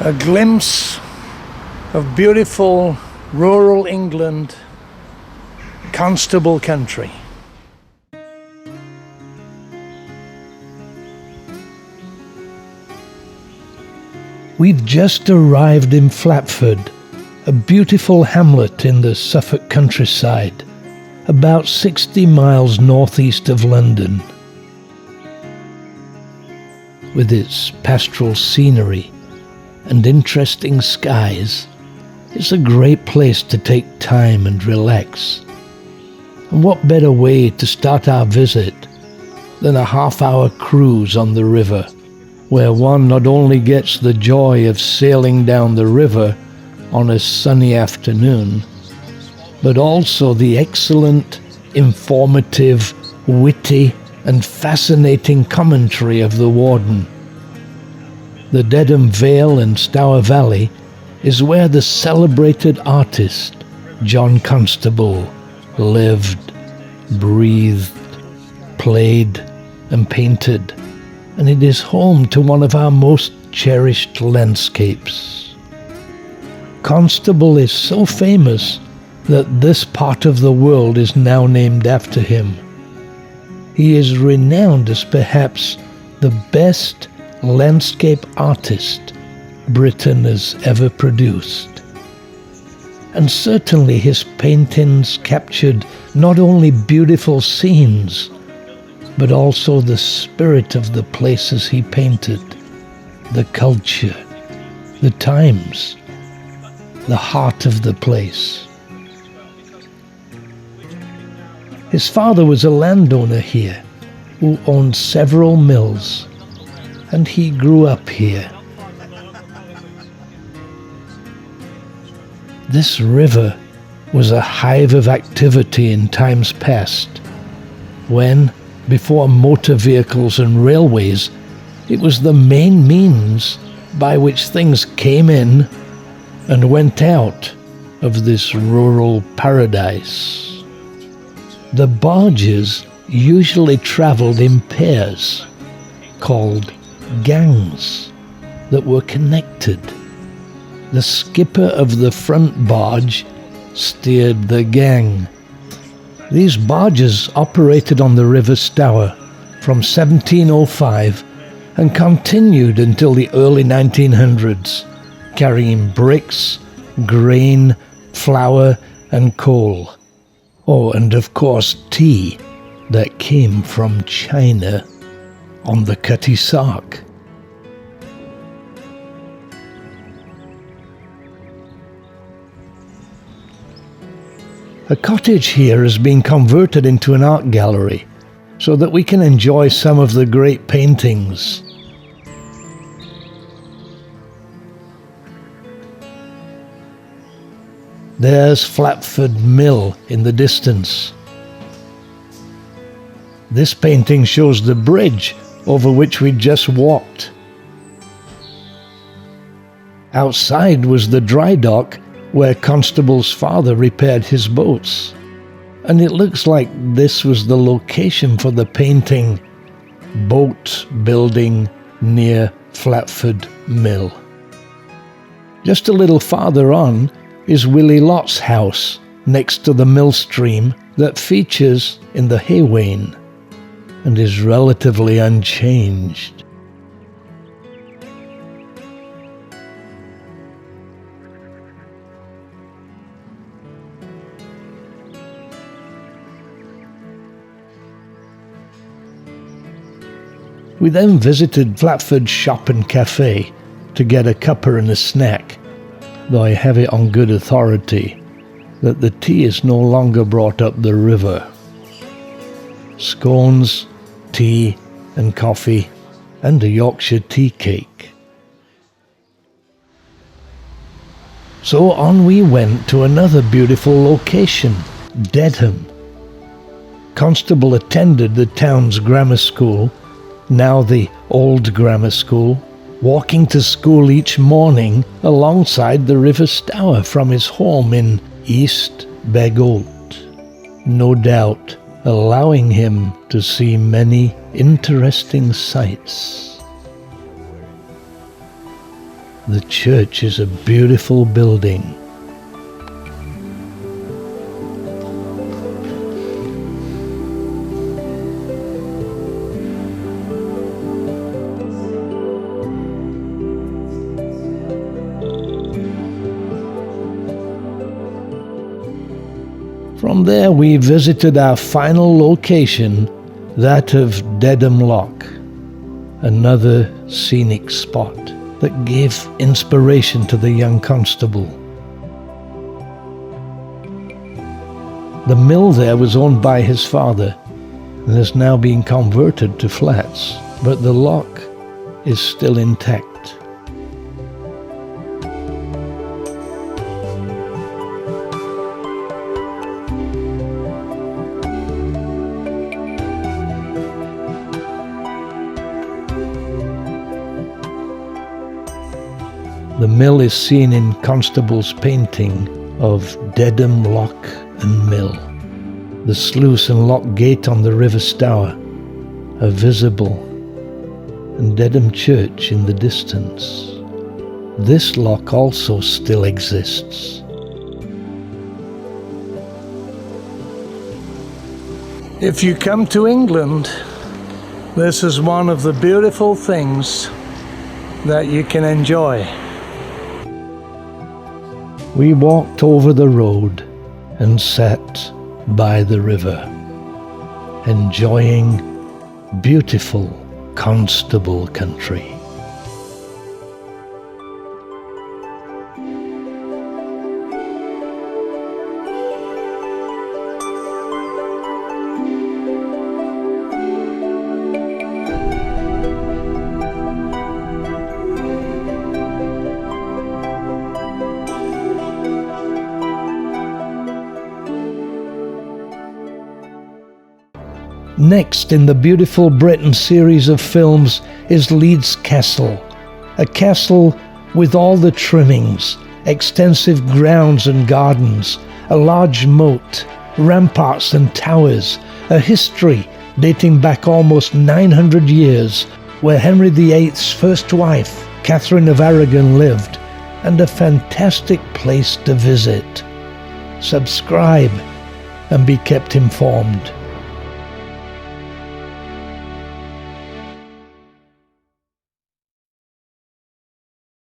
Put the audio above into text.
A glimpse of beautiful rural England, Constable Country. We've just arrived in Flatford, a beautiful hamlet in the Suffolk countryside, about 60 miles northeast of London. With its pastoral scenery and interesting skies, it's a great place to take time and relax. And what better way to start our visit than a half-hour cruise on the river, where one not only gets the joy of sailing down the river on a sunny afternoon, but also the excellent, informative, witty, and fascinating commentary of the warden. The Dedham Vale and Stour Valley is where the celebrated artist John Constable lived, breathed, played, and painted, and it is home to one of our most cherished landscapes. Constable is so famous that this part of the world is now named after him. He is renowned as perhaps the best landscape artist Britain has ever produced. And certainly his paintings captured not only beautiful scenes, but also the spirit of the places he painted, the culture, the times, the heart of the place. His father was a landowner here who owned several mills, and he grew up here. This river was a hive of activity in times past, when, before motor vehicles and railways, it was the main means by which things came in and went out of this rural paradise. The barges usually traveled in pairs, called gangs, that were connected. The skipper of the front barge steered the gang. These barges operated on the River Stour from 1705 and continued until the early 1900s, carrying bricks, grain, flour, and coal. Oh, and of course tea that came from China on the Cutty Sark. A cottage here has been converted into an art gallery so that we can enjoy some of the great paintings. There's Flatford Mill in the distance. This painting shows the bridge over which we just walked. Outside was the dry dock where Constable's father repaired his boats, and it looks like this was the location for the painting Boat Building near Flatford Mill. Just a little farther on is Willie Lott's house next to the mill stream that features in the Wain and is relatively unchanged. We then visited Flatford's shop and cafe to get a cuppa and a snack, though I have it on good authority that the tea is no longer brought up the river. Scones, tea and coffee, and a Yorkshire tea cake. So on we went to another beautiful location, Dedham. Constable attended the town's grammar school, now the old grammar school, walking to school each morning alongside the River Stour from his home in East Begolt, no doubt allowing him to see many interesting sights. The church is a beautiful building. From there we visited our final location, that of Dedham Loch, another scenic spot that gave inspiration to the young constable. The mill there was owned by his father and has now been converted to flats, but the loch is still intact. The mill is seen in Constable's painting of Dedham Loch and Mill. The sluice and lock gate on the River Stour are visible, and Dedham Church in the distance. This loch also still exists. If you come to England, this is one of the beautiful things that you can enjoy. We walked over the road and sat by the river, enjoying beautiful Constable Country. Next in the Beautiful Britain series of films is Leeds Castle, a castle with all the trimmings, extensive grounds and gardens, a large moat, ramparts and towers, a history dating back almost 900 years, where Henry VIII's first wife, Catherine of Aragon, lived, and a fantastic place to visit. Subscribe and be kept informed.